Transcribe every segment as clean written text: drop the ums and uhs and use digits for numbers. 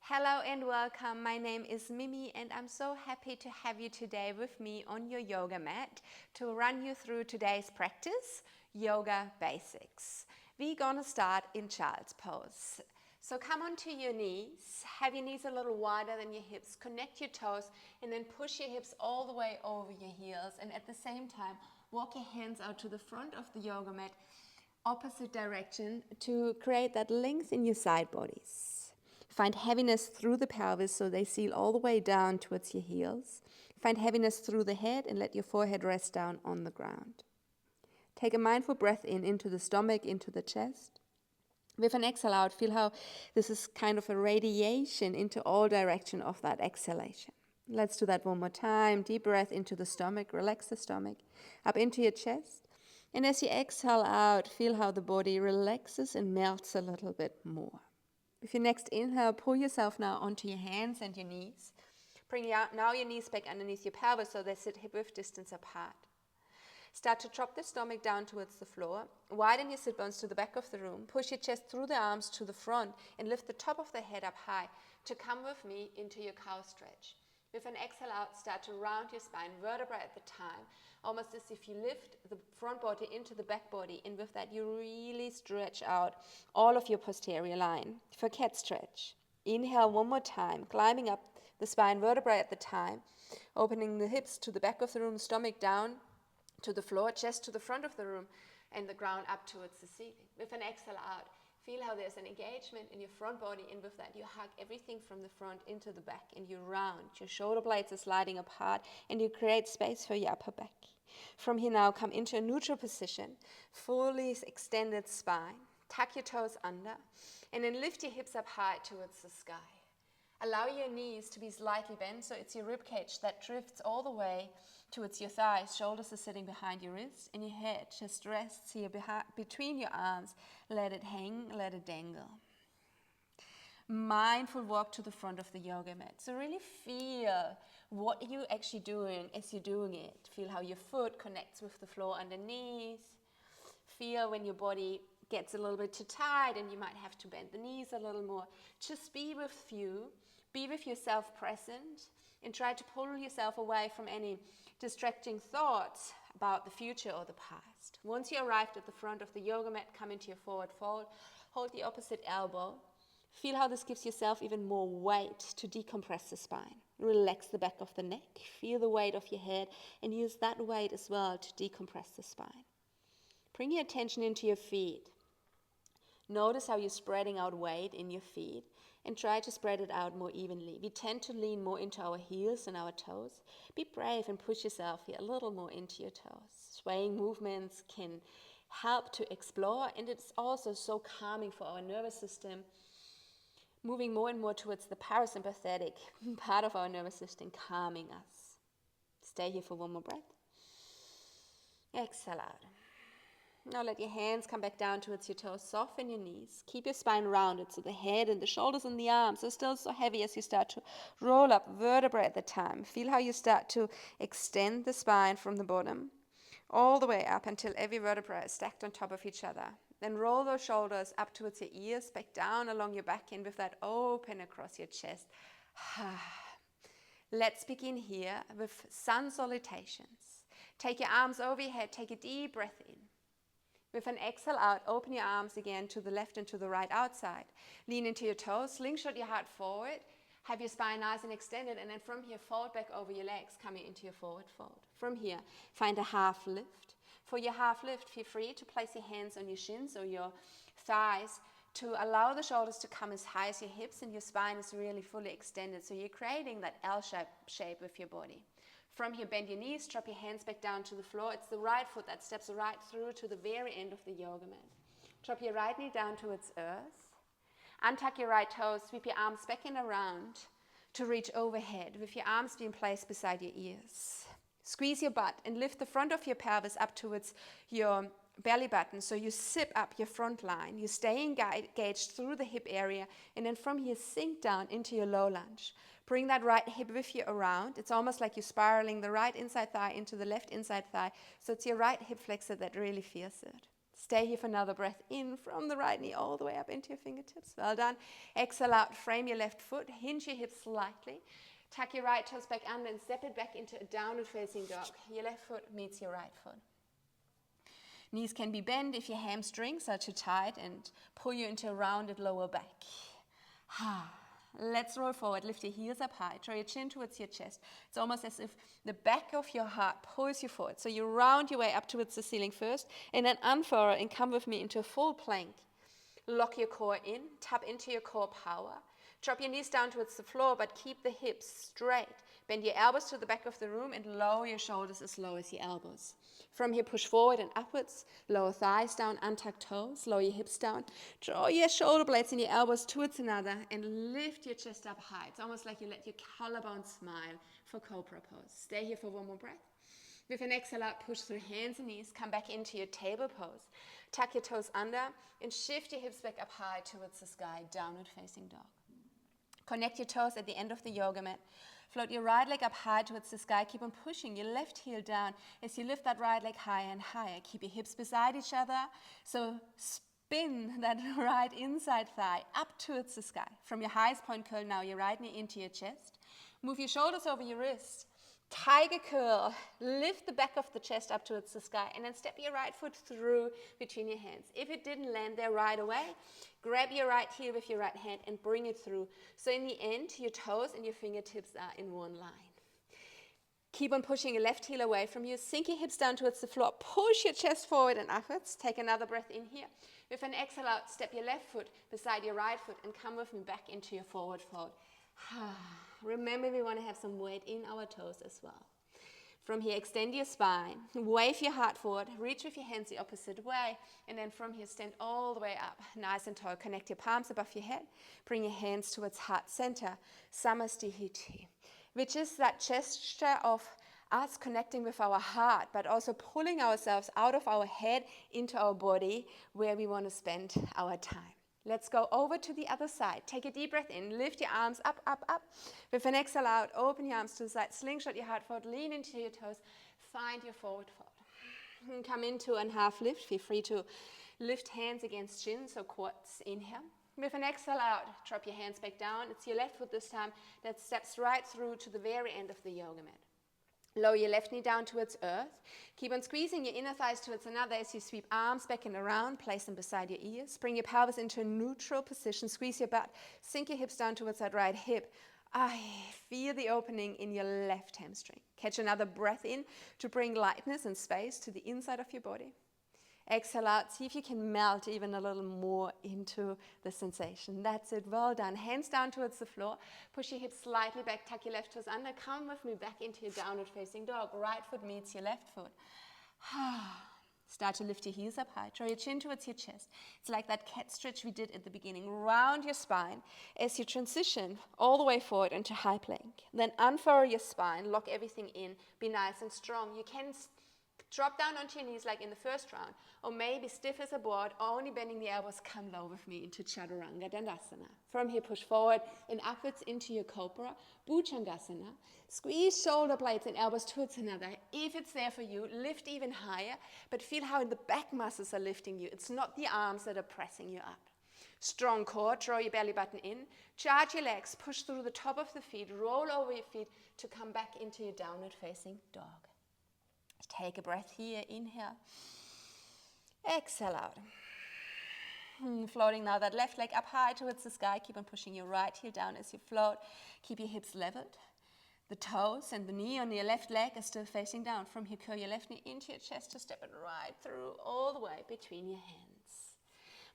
Hello and welcome. My name is Mimi and I'm so happy to have you today with me on your yoga mat to run you through today's practice, yoga basics. We're gonna start in child's pose. So come onto your knees, have your knees a little wider than your hips, connect your toes and then push your hips all the way over your heels, and at the same time walk your hands out to the front of the yoga mat, opposite direction, to create that length in your side bodies. Find heaviness through the pelvis so they seal all the way down towards your heels. Find heaviness through the head and let your forehead rest down on the ground. Take a mindful breath in into the stomach, into the chest. With an exhale out, feel how this is kind of a radiation into all direction of that exhalation. Let's do that one more time. Deep breath into the stomach, relax the stomach, up into your chest. And as you exhale out, feel how the body relaxes and melts a little bit more. With your next inhale, pull yourself now onto your hands and your knees. Bring now your knees back underneath your pelvis so they sit hip-width distance apart. Start to drop the stomach down towards the floor. Widen your sit bones to the back of the room. Push your chest through the arms to the front and lift the top of the head up high to come with me into your cow stretch. With an exhale out, start to round your spine, vertebra at the time, almost as if you lift the front body into the back body, and with that you really stretch out all of your posterior line. For cat stretch, inhale one more time, climbing up the spine, vertebra at the time, opening the hips to the back of the room, stomach down to the floor, chest to the front of the room, and the ground up towards the ceiling. With an exhale out, feel how there's an engagement in your front body, and with that you hug everything from the front into the back and you round. Your shoulder blades are sliding apart and you create space for your upper back. From here now, come into a neutral position, fully extended spine. Tuck your toes under and then lift your hips up high towards the sky. Allow your knees to be slightly bent so it's your rib cage that drifts all the way towards your thighs. Shoulders are sitting behind your wrists and your head just rests here between your arms. Let it hang, let it dangle. Mindful walk to the front of the yoga mat. So really feel what you're actually doing as you're doing it. Feel how your foot connects with the floor underneath. Feel when your body gets a little bit too tight and you might have to bend the knees a little more. Just be with you, be with yourself present, and try to pull yourself away from any distracting thoughts about the future or the past. Once you arrived at the front of the yoga mat, come into your forward fold, hold the opposite elbow. Feel how this gives yourself even more weight to decompress the spine. Relax the back of the neck, feel the weight of your head, and use that weight as well to decompress the spine. Bring your attention into your feet. Notice how you're spreading out weight in your feet and try to spread it out more evenly. We tend to lean more into our heels and our toes. Be brave and push yourself here a little more into your toes. Swaying movements can help to explore, and it's also so calming for our nervous system, moving more and more towards the parasympathetic part of our nervous system, calming us. Stay here for one more breath. Exhale out. Now let your hands come back down towards your toes. Soften your knees. Keep your spine rounded so the head and the shoulders and the arms are still so heavy as you start to roll up vertebra at the time. Feel how you start to extend the spine from the bottom all the way up until every vertebra is stacked on top of each other. Then roll those shoulders up towards your ears, back down along your back, and with that open across your chest. Let's begin here with sun salutations. Take your arms over your head. Take a deep breath in. With an exhale out, open your arms again to the left and to the right outside. Lean into your toes, slingshot your heart forward, have your spine nice and extended, and then from here, fold back over your legs, coming into your forward fold. From here, find a half lift. For your half lift, feel free to place your hands on your shins or your thighs to allow the shoulders to come as high as your hips and your spine is really fully extended. So you're creating that L-shape with your body. From here, bend your knees, drop your hands back down to the floor. It's the right foot that steps right through to the very end of the yoga mat. Drop your right knee down towards earth. Untuck your right toes, sweep your arms back and around to reach overhead with your arms being placed beside your ears. Squeeze your butt and lift the front of your pelvis up towards your belly button so you zip up your front line. You stay engaged through the hip area, and then from here sink down into your low lunge. Bring that right hip with you around. It's almost like you're spiraling the right inside thigh into the left inside thigh. So it's your right hip flexor that really feels it. Stay here for another breath in from the right knee all the way up into your fingertips. Well done. Exhale out, frame your left foot, hinge your hips slightly. Tuck your right toes back under and step it back into a downward facing dog. Your left foot meets your right foot. Knees can be bent if your hamstrings are too tight and pull you into a rounded lower back. Let's roll forward. Lift your heels up high. Draw your chin towards your chest. It's almost as if the back of your heart pulls you forward. So you round your way up towards the ceiling first and then unfurrow and come with me into a full plank. Lock your core in. Tap into your core power. Drop your knees down towards the floor, but keep the hips straight. Bend your elbows to the back of the room and lower your shoulders as low as your elbows. From here, push forward and upwards. Lower thighs down, untuck toes. Lower your hips down. Draw your shoulder blades and your elbows towards another and lift your chest up high. It's almost like you let your collarbone smile for Cobra pose. Stay here for one more breath. With an exhale out, push through hands and knees. Come back into your table pose. Tuck your toes under and shift your hips back up high towards the sky, downward facing dog. Connect your toes at the end of the yoga mat. Float your right leg up high towards the sky. Keep on pushing your left heel down as you lift that right leg higher and higher. Keep your hips beside each other. So spin that right inside thigh up towards the sky. From your highest point, curl now your right knee into your chest. Move your shoulders over your wrist. Tiger curl. Lift the back of the chest up towards the sky and then step your right foot through between your hands. If it didn't land there right away, grab your right heel with your right hand and bring it through. So in the end, your toes and your fingertips are in one line. Keep on pushing your left heel away from you. Sink your hips down towards the floor. Push your chest forward and upwards. Take another breath in here. With an exhale out, step your left foot beside your right foot and come with me back into your forward fold. Remember, we want to have some weight in our toes as well. From here, extend your spine, wave your heart forward, reach with your hands the opposite way, and then from here, stand all the way up, nice and tall. Connect your palms above your head, bring your hands towards heart center, Samastihiti, which is that gesture of us connecting with our heart, but also pulling ourselves out of our head into our body where we want to spend our time. Let's go over to the other side. Take a deep breath in. Lift your arms up, up, up. With an exhale out, open your arms to the side. Slingshot your heart forward. Lean into your toes. Find your forward fold. Come into a half lift. Feel free to lift hands against shins, so quads. Inhale. With an exhale out, drop your hands back down. It's your left foot this time that steps right through to the very end of the yoga mat. Lower your left knee down towards earth. Keep on squeezing your inner thighs towards another as you sweep arms back and around. Place them beside your ears. Bring your pelvis into a neutral position. Squeeze your butt. Sink your hips down towards that right hip. Feel the opening in your left hamstring. Catch another breath in to bring lightness and space to the inside of your body. Exhale out. See if you can melt even a little more into the sensation. That's it. Well done. Hands down towards the floor. Push your hips slightly back. Tuck your left toes under. Come with me back into your downward facing dog. Right foot meets your left foot. Start to lift your heels up high. Draw your chin towards your chest. It's like that cat stretch we did at the beginning. Round your spine as you transition all the way forward into high plank. Then unfurrow your spine. Lock everything in. Be nice and strong. You can drop down onto your knees like in the first round, or maybe stiff as a board, only bending the elbows. Come low with me into Chaturanga Dandasana. From here, push forward and upwards into your Cobra, Bhujangasana. Squeeze shoulder blades and elbows towards another. If it's there for you, lift even higher, but feel how the back muscles are lifting you. It's not the arms that are pressing you up. Strong core, draw your belly button in, charge your legs, push through the top of the feet, roll over your feet to come back into your downward facing dog. Take a breath here, inhale, exhale out. Floating now that left leg up high towards the sky. Keep on pushing your right heel down as you float. Keep your hips leveled. The toes and the knee on your left leg are still facing down. From here, curl your left knee into your chest to step it right through all the way between your hands.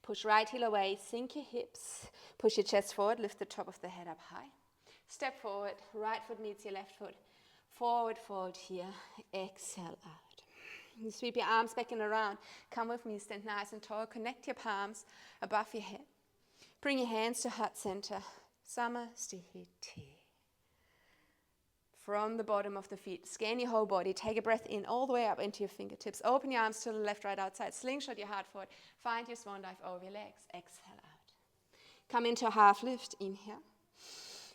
Push right heel away, sink your hips. Push your chest forward, lift the top of the head up high. Step forward, right foot meets your left foot. Forward fold here, exhale out. You sweep your arms back and around. Come with me, stand nice and tall. Connect your palms above your head. Bring your hands to heart center, Samastihiti. From the bottom of the feet, scan your whole body. Take a breath in all the way up into your fingertips. Open your arms to the left, right, outside. Slingshot your heart forward. Find your swan dive over your legs. Exhale out. Come into a half lift, inhale.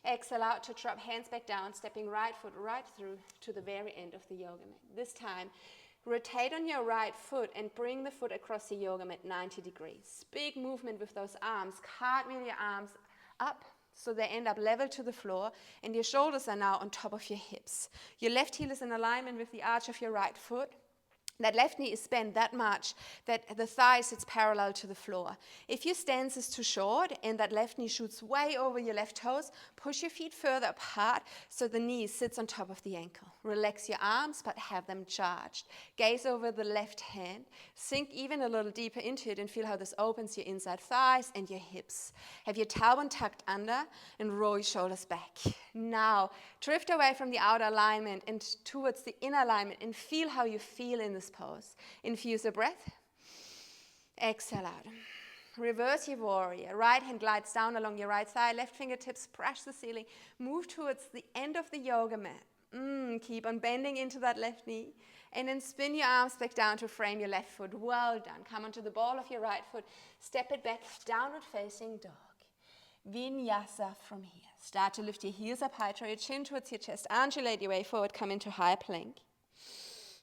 Exhale out to drop hands back down, stepping right foot right through to the very end of the yoga mat. This time, Rotate on your right foot and bring the foot across the yoga mat 90 degrees. Big movement with those arms. Cartwheel your arms up so they end up level to the floor, and your shoulders are now on top of your hips. Your left heel is in alignment with the arch of your right foot. That left knee is bent that much that the thigh sits parallel to the floor. If your stance is too short and that left knee shoots way over your left toes, push your feet further apart so the knee sits on top of the ankle. Relax your arms, but have them charged. Gaze over the left hand. Sink even a little deeper into it and feel how this opens your inside thighs and your hips. Have your tailbone tucked under and roll your shoulders back. Now, drift away from the outer alignment and towards the inner alignment and feel how you feel in this pose. Infuse a breath. Exhale out. Reverse your warrior. Right hand glides down along your right thigh. Left fingertips brush the ceiling. Move towards the end of the yoga mat. Keep on bending into that left knee. And then spin your arms back down to frame your left foot. Well done. Come onto the ball of your right foot. Step it back. Downward facing dog. Vinyasa from here. Start to lift your heels up high. Draw your chin towards your chest. Undulate your way forward. Come into high plank.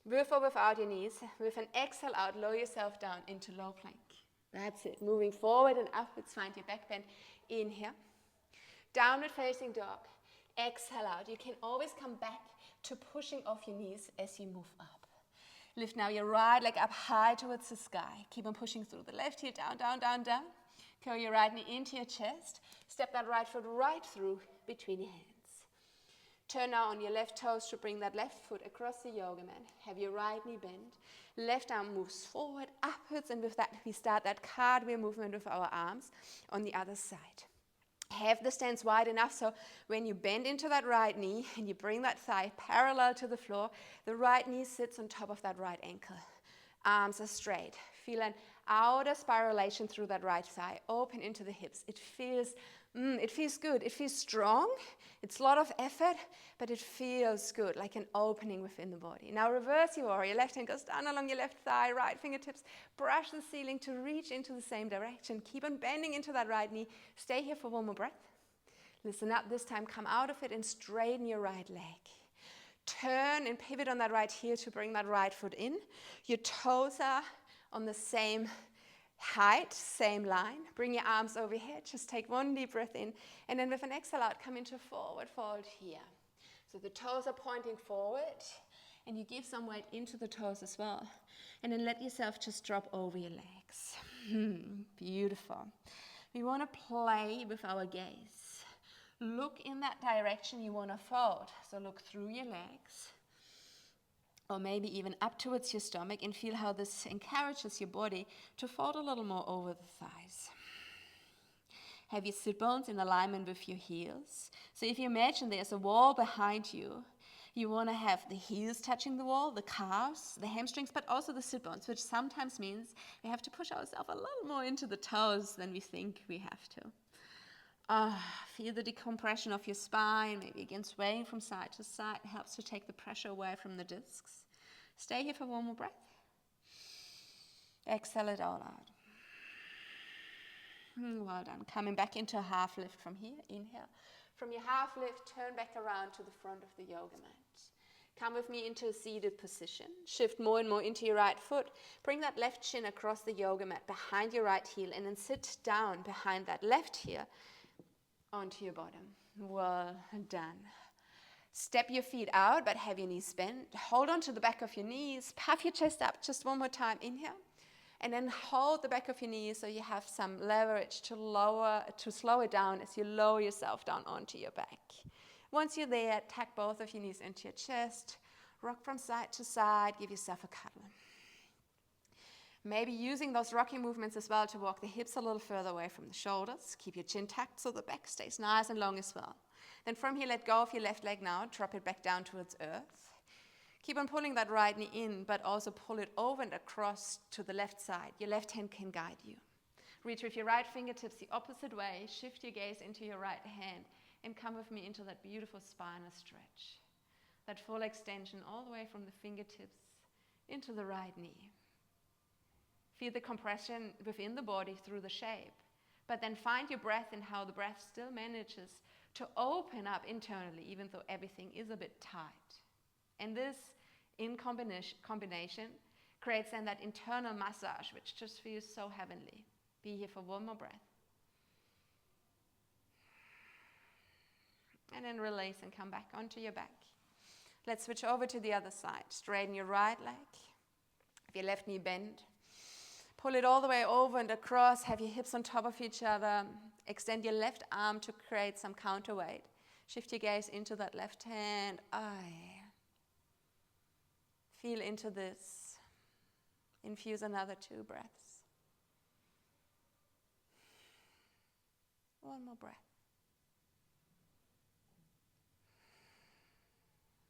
With or without your knees. With an exhale out, lower yourself down into low plank. That's it. Moving forward and upwards. Find your back bend. Inhale. Downward facing dog. Exhale out. You can always come back to pushing off your knees as you move up. Lift now your right leg up high towards the sky. Keep on pushing through the left heel. Down, down, down, down. Curl your right knee into your chest. Step that right foot right through between your hands. Turn now on your left toes to bring that left foot across the yoga mat. Have your right knee bent. Left arm moves forward, upwards, and with that we start that cartwheel movement with our arms on the other side. Have the stance wide enough so when you bend into that right knee and you bring that thigh parallel to the floor, the right knee sits on top of that right ankle. Arms are straight. Feel an outer spiralation through that right thigh. Open into the hips. It feels good. It feels strong. It's a lot of effort, but it feels good, like an opening within the body. Now reverse your warrior. Left hand goes down along your left thigh. Right fingertips brush the ceiling to reach into the same direction. Keep on bending into that right knee. Stay here for one more breath. Listen up this time. Come out of it and straighten your right leg. Turn and pivot on that right heel to bring that right foot in. Your toes are on the same height, same line. Bring your arms overhead. Just take one deep breath in. And then with an exhale out, come into forward fold here. So the toes are pointing forward. And you give some weight into the toes as well. And then let yourself just drop over your legs. Beautiful. We want to play with our gaze. Look in that direction you want to fold. So look through your legs. Or maybe even up towards your stomach, and feel how this encourages your body to fold a little more over the thighs. Have your sit bones in alignment with your heels. So if you imagine there's a wall behind you, you want to have the heels touching the wall, the calves, the hamstrings, but also the sit bones, which sometimes means we have to push ourselves a little more into the toes than we think we have to. Feel the decompression of your spine, maybe again swaying from side to side. It helps to take the pressure away from the discs. Stay here for one more breath. Exhale it all out. Well done. Coming back into a half lift from here. Inhale. From your half lift, turn back around to the front of the yoga mat. Come with me into a seated position. Shift more and more into your right foot. Bring that left shin across the yoga mat behind your right heel, and then sit down behind that left heel onto your bottom. Well done. Step your feet out, but have your knees bent. Hold on to the back of your knees. Puff your chest up just one more time. Inhale. And then hold the back of your knees so you have some leverage to slow it down as you lower yourself down onto your back. Once you're there, tuck both of your knees into your chest. Rock from side to side. Give yourself a cuddle. Maybe using those rocking movements as well to walk the hips a little further away from the shoulders. Keep your chin tucked so the back stays nice and long as well. Then from here, let go of your left leg now. Drop it back down towards earth. Keep on pulling that right knee in, but also pull it over and across to the left side. Your left hand can guide you. Reach with your right fingertips the opposite way. Shift your gaze into your right hand and come with me into that beautiful spinal stretch. That full extension all the way from the fingertips into the right knee. Feel the compression within the body through the shape, but then find your breath and how the breath still manages to open up internally, even though everything is a bit tight. And this in combination creates then that internal massage, which just feels so heavenly. Be here for one more breath. And then release and come back onto your back. Let's switch over to the other side. Straighten your right leg. If your left knee bend, pull it all the way over and across. Have your hips on top of each other. Extend your left arm to create some counterweight. Shift your gaze into that left hand. Feel into this. Infuse another 2 breaths. One more breath.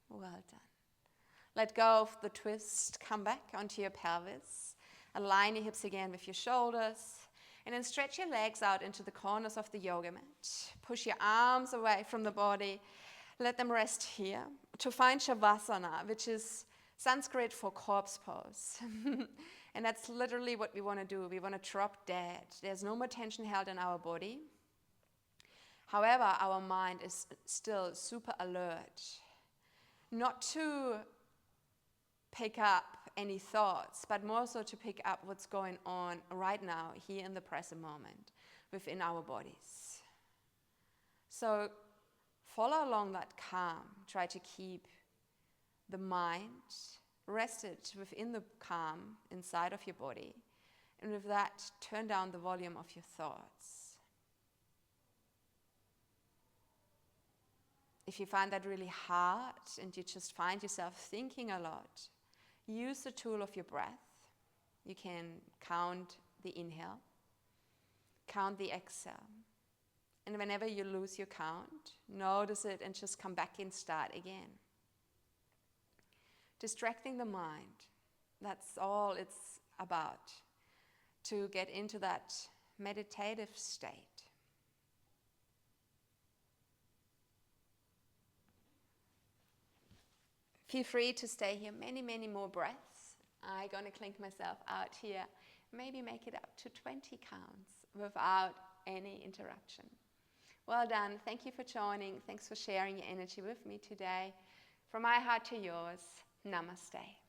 Well done. Let go of the twist. Come back onto your pelvis. Align your hips again with your shoulders. And then stretch your legs out into the corners of the yoga mat. Push your arms away from the body. Let them rest here. To find Shavasana, which is Sanskrit for corpse pose. And that's literally what we want to do. We want to drop dead. There's no more tension held in our body. However, our mind is still super alert. Not to pick up any thoughts, but more so to pick up what's going on right now, here in the present moment, within our bodies. So follow along that calm. Try to keep the mind rested within the calm inside of your body. And with that, turn down the volume of your thoughts. If you find that really hard and you just find yourself thinking a lot, use the tool of your breath. You can count the inhale, count the exhale. And whenever you lose your count, notice it and just come back and start again. Distracting the mind, that's all it's about, to get into that meditative state. Feel free to stay here many, many more breaths. I'm going to clink myself out here. Maybe make it up to 20 counts without any interruption. Well done. Thank you for joining. Thanks for sharing your energy with me today. From my heart to yours, namaste.